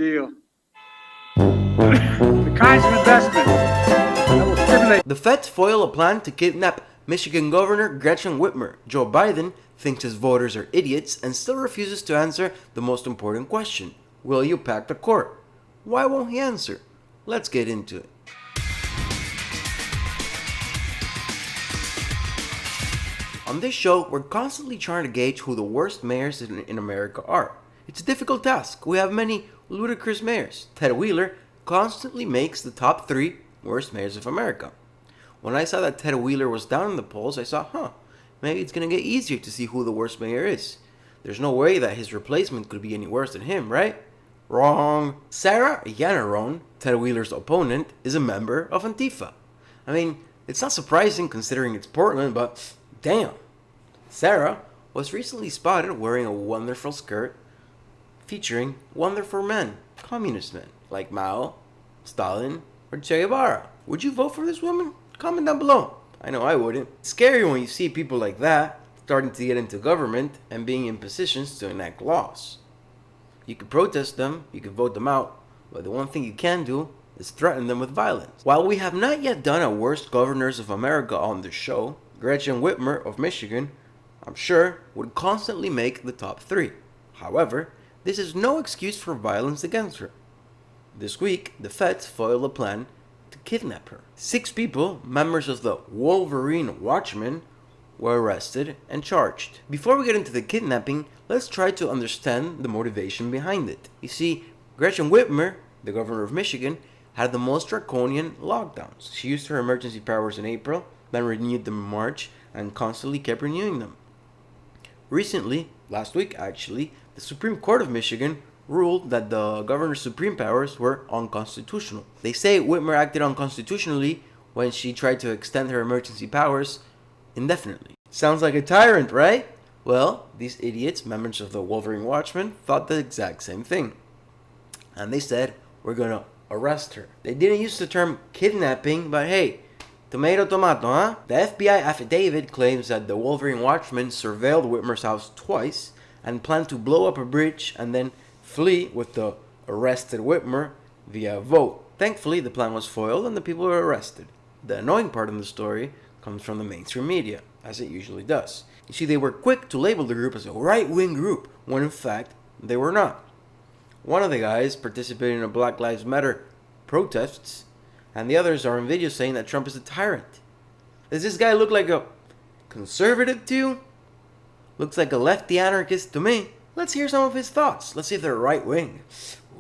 deal. The kinds of investment that will stimulate. The feds foil a plan to kidnap Michigan Governor Gretchen Whitmer. Joe Biden thinks his voters are idiots and still refuses to answer the most important question. Will you pack the court? Why won't he answer? Let's get into it. On this show, we're constantly trying to gauge who the worst mayors in America are. It's a difficult task. We have many ludicrous mayors. Ted Wheeler constantly makes the top 3 worst mayors of America. When I saw that Ted Wheeler was down in the polls, I saw, maybe it's going to get easier to see who the worst mayor is. There's no way that his replacement could be any worse than him, right? Wrong. Sarah Yannaron, Ted Wheeler's opponent, is a member of Antifa. I mean, it's not surprising considering it's Portland, but damn. Sarah was recently spotted wearing a wonderful skirt featuring wonderful men, communist men, like Mao, Stalin, or Che Guevara. Would you vote for this woman? Comment down below. I know I wouldn't. It's scary when you see people like that starting to get into government and being in positions to enact laws. You could protest them, you could vote them out, but the one thing you can do is threaten them with violence. While we have not yet done a worst governors of America on this show, Gretchen Whitmer of Michigan, I'm sure, would constantly make the top 3. However, this is no excuse for violence against her. This week, the feds foiled a plan to kidnap her. 6 people, members of the Wolverine Watchmen, were arrested and charged. Before we get into the kidnapping, let's try to understand the motivation behind it. You see, Gretchen Whitmer, the governor of Michigan, had the most draconian lockdowns. She used her emergency powers in April, then renewed them in March, and constantly kept renewing them. Recently, last week actually, the Supreme Court of Michigan ruled that the governor's supreme powers were unconstitutional. They say Whitmer acted unconstitutionally when she tried to extend her emergency powers indefinitely. Sounds like a tyrant, right? Well, these idiots, members of the Wolverine Watchmen, thought the exact same thing. And they said, we're gonna arrest her. They didn't use the term kidnapping, but hey, tomato, tomato, huh? The FBI affidavit claims that the Wolverine Watchmen surveilled Whitmer's house twice and planned to blow up a bridge and then flee with the arrested Whitmer via a vote. Thankfully, the plan was foiled and the people were arrested. The annoying part of the story comes from the mainstream media, as it usually does. You see, they were quick to label the group as a right-wing group, when in fact, they were not. One of the guys participated in a Black Lives Matter protests, and the others are in videos saying that Trump is a tyrant. Does this guy look like a conservative to you? Looks like a lefty anarchist to me. Let's hear some of his thoughts. Let's see if they're right-wing.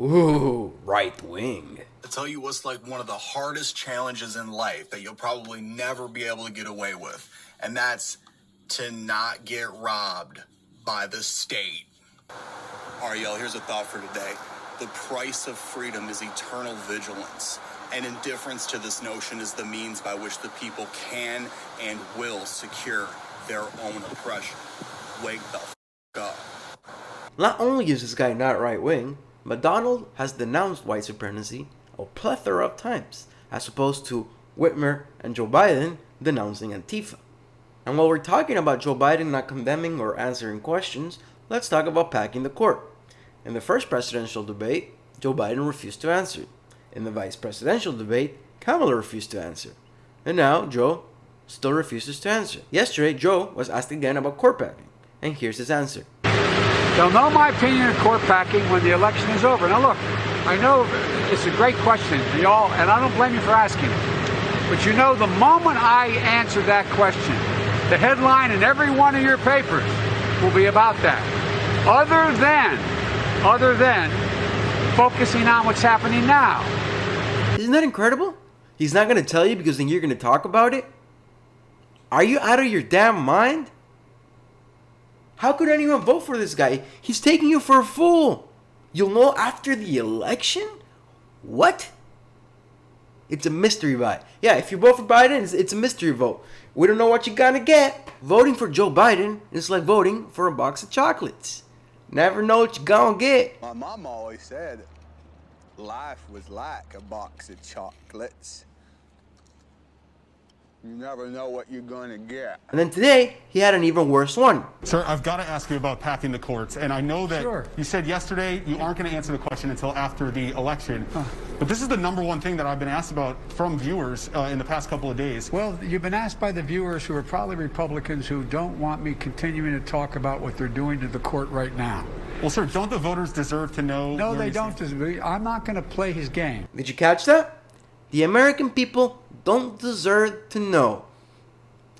Ooh, right-wing. I'll tell you what's like one of the hardest challenges in life that you'll probably never be able to get away with, and that's to not get robbed by the state. Ariel, here's a thought for today. The price of freedom is eternal vigilance, and indifference to this notion is the means by which the people can and will secure their own oppression. Wake the f*** up. Not only is this guy not right-wing, but Donald has denounced white supremacy a plethora of times, as opposed to Whitmer and Joe Biden denouncing Antifa. And while we're talking about Joe Biden not condemning or answering questions, let's talk about packing the court. In the first presidential debate, Joe Biden refused to answer. In the vice presidential debate, Kamala refused to answer. And now, Joe still refuses to answer. Yesterday, Joe was asked again about court packing, and here's his answer. They'll know my opinion of court packing when the election is over. Now look, I know it's a great question, y'all, and I don't blame you for asking it. But you know, the moment I answer that question, the headline in every one of your papers will be about that. Other than focusing on what's happening now. Isn't that incredible? He's not going to tell you because then you're going to talk about it? Are you out of your damn mind? How could anyone vote for this guy? He's taking you for a fool. You'll know after the election? What? It's a mystery vote. Yeah, if you vote for Biden, it's a mystery vote. We don't know what you're gonna get. Voting for Joe Biden is like voting for a box of chocolates. Never know what you're gonna get. My mom always said life was like a box of chocolates. You never know what you're going to get. And then today, he had an even worse one. Sir, I've got to ask you about packing the courts. And I know that you said yesterday you aren't going to answer the question until after the election. But this is the number one thing that I've been asked about from viewers in the past couple of days. Well, you've been asked by the viewers who are probably Republicans who don't want me continuing to talk about what they're doing to the court right now. Well, sir, don't the voters deserve to know? No, they don't. I'm not going to play his game. Did you catch that? The American people don't deserve to know.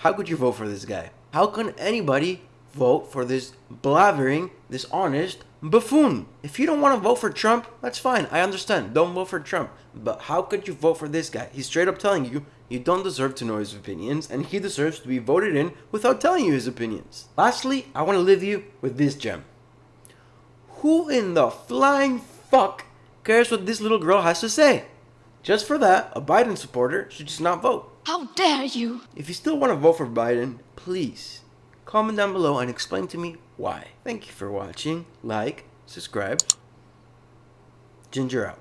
How could you vote for this guy? How can anybody vote for this blathering, this honest buffoon? If you don't want to vote for Trump, that's fine. I understand. Don't vote for Trump. But how could you vote for this guy? He's straight up telling you, you don't deserve to know his opinions, and he deserves to be voted in without telling you his opinions. Lastly, I want to leave you with this gem. Who in the flying fuck cares what this little girl has to say? Just for that, a Biden supporter should just not vote. How dare you? If you still want to vote for Biden, please comment down below and explain to me why. Thank you for watching. Like, subscribe. Ginger out.